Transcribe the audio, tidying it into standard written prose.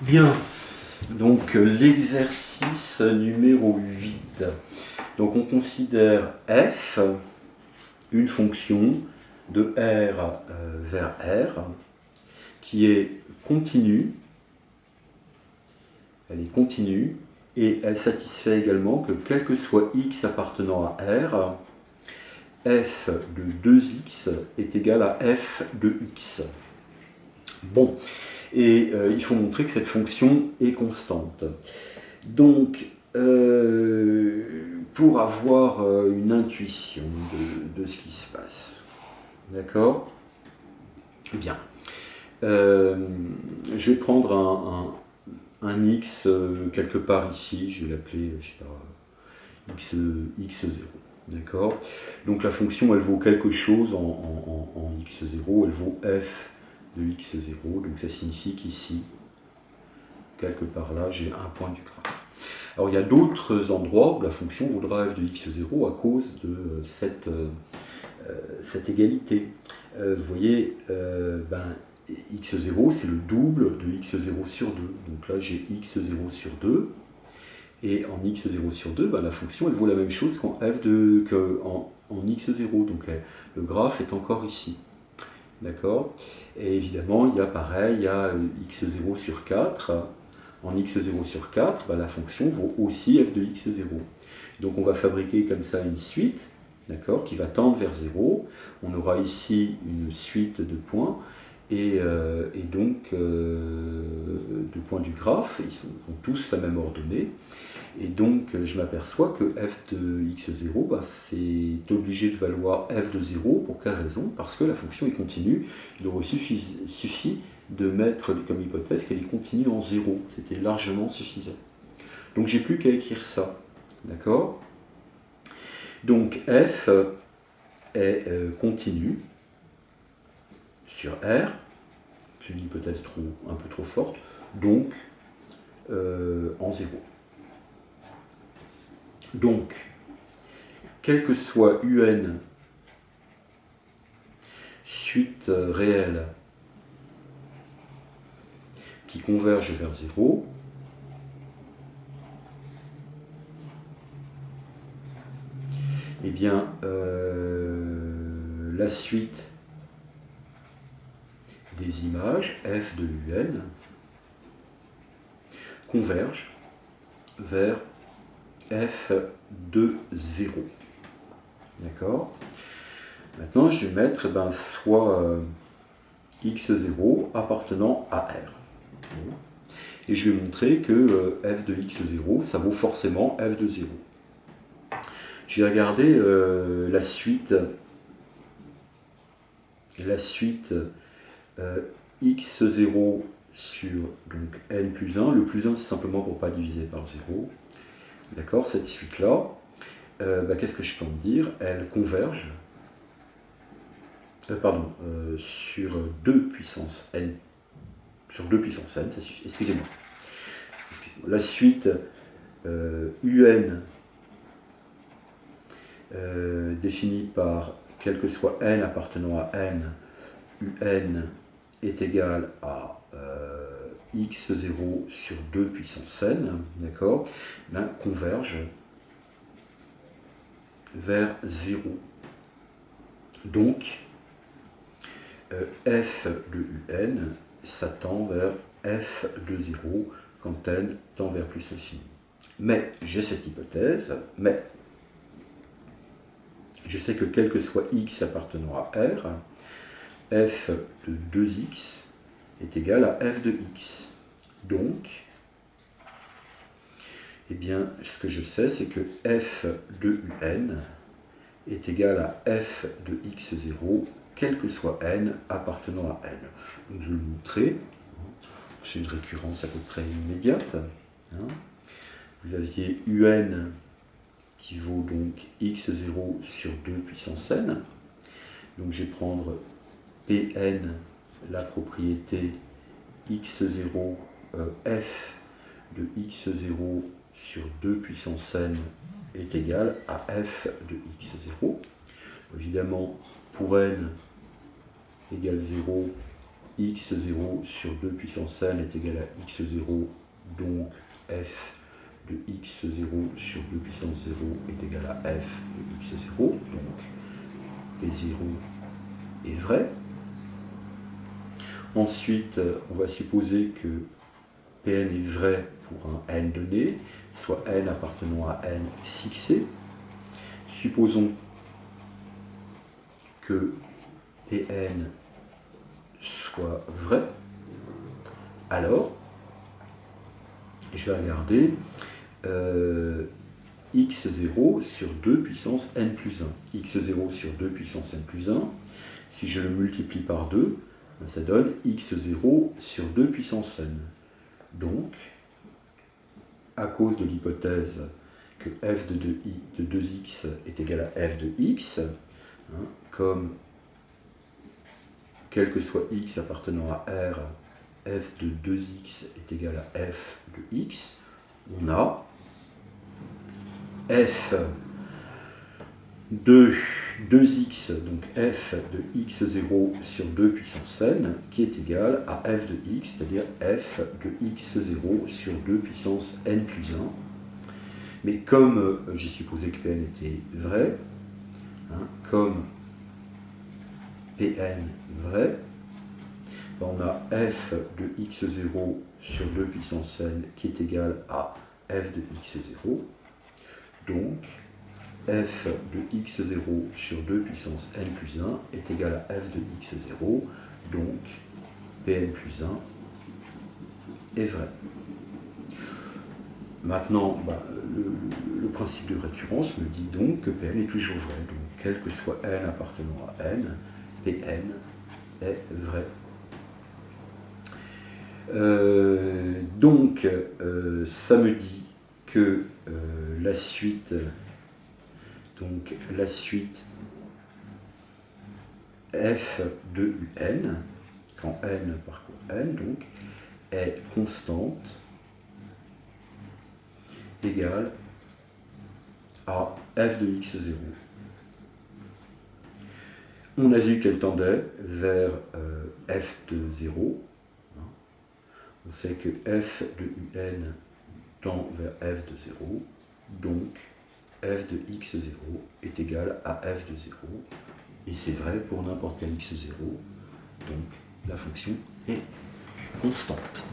Bien, donc l'exercice numéro 8. Donc on considère f, une fonction de R vers R, qui est continue, elle est continue, et elle satisfait également que quel que soit x appartenant à R, f de 2x est égal à f de x. Bon, et il faut montrer que cette fonction est constante. Donc, pour avoir une intuition de ce qui se passe, d'accord? Bien. Je vais prendre un x quelque part ici, je vais l'appeler, je sais pas, x0, d'accord? Donc la fonction, elle vaut quelque chose en x0, elle vaut f de x0, donc ça signifie qu'ici, quelque part là, j'ai un point du graphe. Alors il y a d'autres endroits où la fonction vaudra f de x0 à cause de cette égalité. Vous voyez, x0 c'est le double de x0 sur 2. Donc là j'ai x0 sur 2. Et en x0 sur 2, la fonction elle vaut la même chose qu'en x0. Donc le graphe est encore ici. D'accord? Et évidemment, il y a pareil, il y a x0 sur 4. En x0 sur 4, la fonction vaut aussi f de x0. Donc on va fabriquer comme ça une suite, d'accord, qui va tendre vers 0. On aura ici une suite de points, et donc de points du graphe, ils sont tous la même ordonnée. Et donc je m'aperçois que f de x0, c'est obligé de valoir f de 0. Pour quelle raison? Parce que la fonction est continue. Il aurait suffit de mettre comme hypothèse qu'elle est continue en 0. C'était largement suffisant. Donc j'ai plus qu'à écrire ça. D'accord? Donc f est continue sur R. C'est une hypothèse un peu trop forte. Donc en 0. Donc, quel que soit un suite réelle qui converge vers 0, eh bien, la suite des images, f de un, converge vers f de 0. D'accord? Maintenant, je vais mettre soit x0 appartenant à R. Et je vais montrer que f de x0, ça vaut forcément f de 0. Je vais regarder la suite x0 sur donc, n plus 1. Le plus 1, c'est simplement pour ne pas diviser par 0. D'accord, cette suite-là, qu'est-ce que je peux en dire? Elle converge sur 2 puissance n. Sur 2 puissance n, ça suffit. Excusez-moi. La suite un définie par quel que soit n appartenant à n, un est égal à x0 sur 2 puissance n, d'accord, converge vers 0. Donc, f de un, ça tend vers f de 0 quand n tend vers plus l'infini. Mais j'ai cette hypothèse, mais je sais que quel que soit x appartenant à R, f de 2x est égal à f de x. Donc, eh bien, ce que je sais, c'est que f de un est égal à f de x0, quel que soit n appartenant à n. Donc, je vais le montrer. C'est une récurrence à peu près immédiate. Vous aviez un qui vaut donc x0 sur 2 puissance n. Donc je vais prendre Pn, la propriété x0, f de x0 sur 2 puissance n est égal à f de x0. Évidemment, pour n égale 0, x0 sur 2 puissance n est égal à x0, donc f de x0 sur 2 puissance 0 est égal à f de x0, donc P0 est vrai. Ensuite, on va supposer que Pn est vrai pour un n donné, soit n appartenant à n fixé. Supposons que Pn soit vrai. Alors, je vais regarder x0 sur 2 puissance n plus 1. x0 sur 2 puissance n plus 1, si je le multiplie par 2, ça donne x0 sur 2 puissance n. Donc, à cause de l'hypothèse que f de 2x est égal à f de x, comme quel que soit x appartenant à R, f de 2x est égal à f de x, on a f de 2x, donc f de x0 sur 2 puissance n, qui est égal à f de x, c'est-à-dire f de x0 sur 2 puissance n plus 1. Mais comme j'ai supposé que Pn était vrai, comme Pn vrai, on a f de x0 sur 2 puissance n qui est égal à f de x0. Donc, f de x0 sur 2 puissance n plus 1 est égal à f de x0. Donc, Pn plus 1 est vrai. Maintenant, le principe de récurrence me dit donc que Pn est toujours vrai. Donc, quel que soit n appartenant à n, Pn est vrai. Donc, ça me dit que la suite f de un, quand n parcourt n, donc, est constante égale à f de x0. On a vu qu'elle tendait vers f de 0. On sait que f de un tend vers f de 0, donc f de x0 est égal à f de 0, et c'est vrai pour n'importe quel x0, donc la fonction est constante.